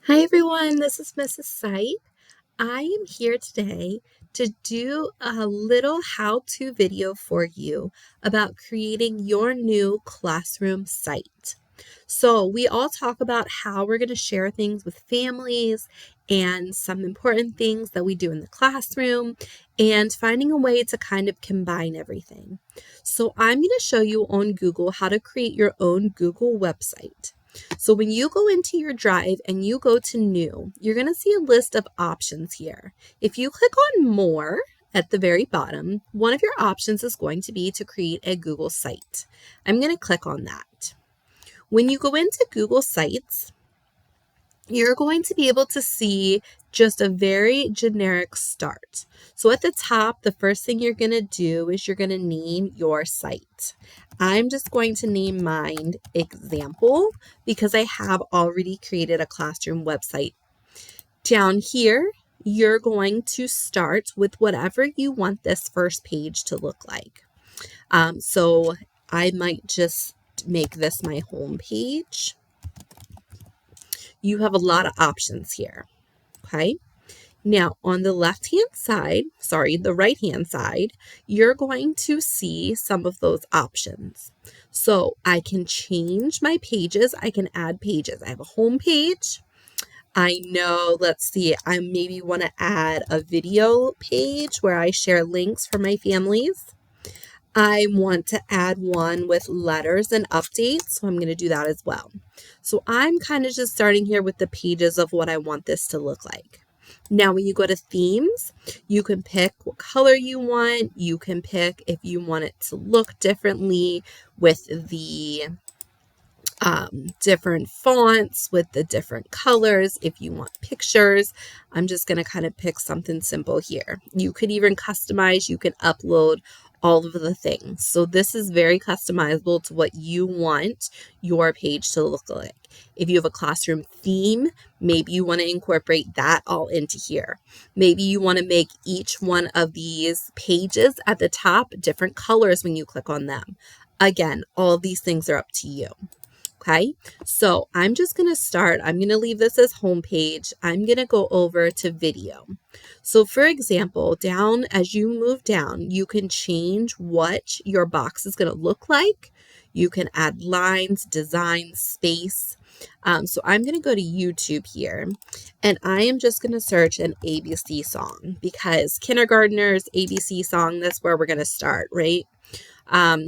Hi everyone, this is Mrs. Sipe. I am here today to do a little how-to video for you about creating your new classroom site. So we all talk about how we're going to share things with families and some important things that we do in the classroom and finding a way to kind of combine everything. So I'm going to show you on Google how to create your own Google website. So when you go into your drive and you go to new, you're going to see a list of options here. If you click on more at the very bottom, one of your options is going to be to create a Google site. I'm going to click on that. When you go into Google Sites, you're going to be able to see just a very generic start. So at the top, the first thing you're going to do is you're going to name your site. I'm just going to name mine example because I have already created a classroom website. Down here, you're going to start with whatever you want this first page to look like. So I might just make this my home page. You have a lot of options here, okay? Now, on the the right-hand side, you're going to see some of those options. So I can change my pages. I can add pages. I have a home page. I know, let's see, I maybe want to add a video page where I share links for my families. I want to add one with letters and updates, so I'm going to do that as well. So I'm kind of just starting here with the pages of what I want this to look like. Now, when you go to themes, you can pick what color you want. You can pick if you want it to look differently with the different fonts, with the different colors. If you want pictures, I'm just going to kind of pick something simple here. You could even customize, you can upload all of the things. So this is very customizable to what you want your page to look like. If you have a classroom theme, maybe you want to incorporate that all into here. Maybe you want to make each one of these pages at the top different colors when you click on them. Again, all of these things are up to you. Okay, so I'm just going to start. I'm going to leave this as homepage. I'm going to go over to video. So for example, as you move down, you can change what your box is going to look like. You can add lines, design, space. So I'm going to go to YouTube here, and I am just going to search an ABC song because kindergartners, ABC song, that's where we're going to start, right?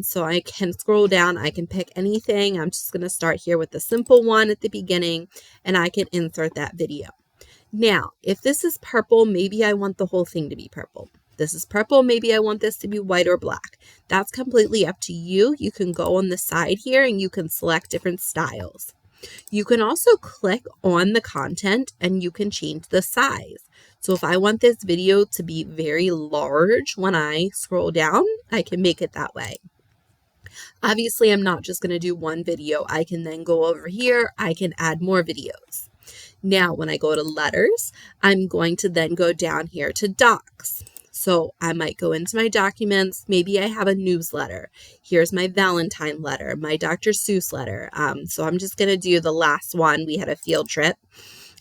So I can scroll down, I can pick anything. I'm just going to start here with the simple one at the beginning, and I can insert that video. Now, if this is purple, maybe I want the whole thing to be purple. This is purple, maybe I want this to be white or black. That's completely up to you. You can go on the side here and you can select different styles. You can also click on the content and you can change the size. So if I want this video to be very large when I scroll down, I can make it that way. Obviously, I'm not just going to do one video. I can then go over here. I can add more videos. Now, when I go to letters, I'm going to then go down here to docs. So I might go into my documents. Maybe I have a newsletter. Here's my Valentine letter, my Dr. Seuss letter. So I'm just going to do the last one. We had a field trip,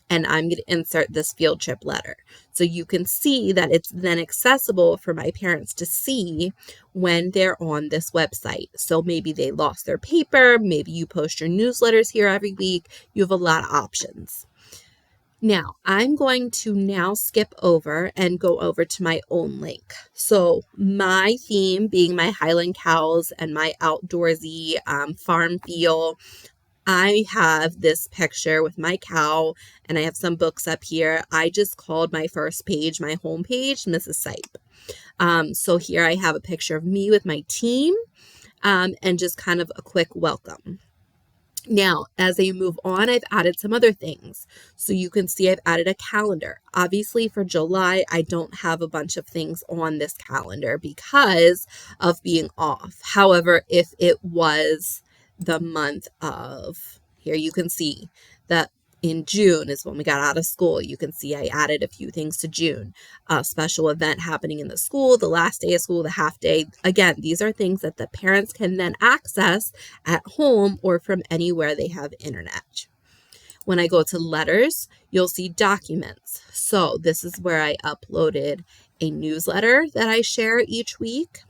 and I'm going to insert this field trip letter. So you can see that it's then accessible for my parents to see when they're on this website. So maybe they lost their paper. Maybe you post your newsletters here every week. You have a lot of options. Now, I'm going to now skip over and go over to my own link. So my theme being my Highland cows and my outdoorsy farm feel, I have this picture with my cow and I have some books up here. I just called my first page, my home page, Mrs. Sipe. So here I have a picture of me with my team and just kind of a quick welcome. Now, as I move on, I've added some other things. So you can see I've added a calendar. Obviously, for July, I don't have a bunch of things on this calendar because of being off. However, if it was the month of, here you can see that in June is when we got out of school. You can see I added a few things to June. A special event happening in the school, the last day of school, the half day. Again, these are things that the parents can then access at home or from anywhere they have internet. When I go to letters, you'll see documents. So this is where I uploaded a newsletter that I share each week.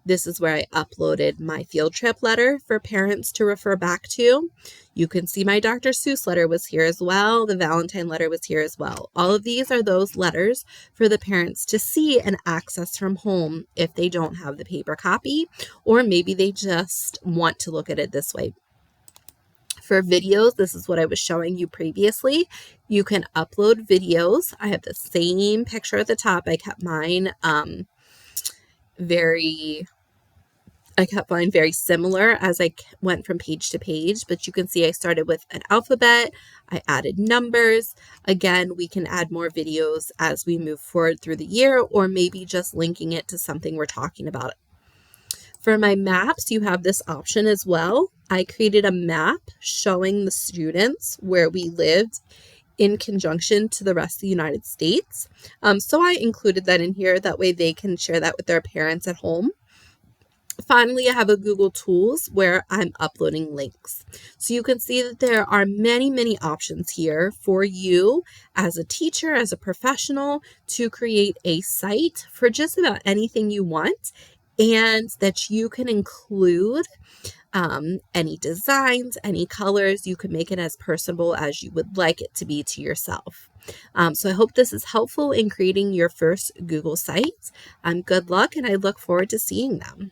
This is where I uploaded my field trip letter for parents to refer back to. You can see my Dr. Seuss letter was here as well. The Valentine letter was here as well. All of these are those letters for the parents to see and access from home if they don't have the paper copy, or maybe they just want to look at it this way. For videos, this is what I was showing you previously. You can upload videos. I have the same picture at the top. I kept mine very similar as I went from page to page, but you can see I started with an alphabet. I added numbers. Again, we can add more videos as we move forward through the year, or maybe just linking it to something we're talking about. For my maps, you have this option as well. I created a map showing the students where we lived in conjunction to the rest of the United States. So I included that in here. That way they can share that with their parents at home. Finally, I have a Google Tools where I'm uploading links. So you can see that there are many, many options here for you as a teacher, as a professional, to create a site for just about anything you want, and that you can include any designs, any colors. You can make it as personable as you would like it to be to yourself. So I hope this is helpful in creating your first Google site. Good luck, and I look forward to seeing them.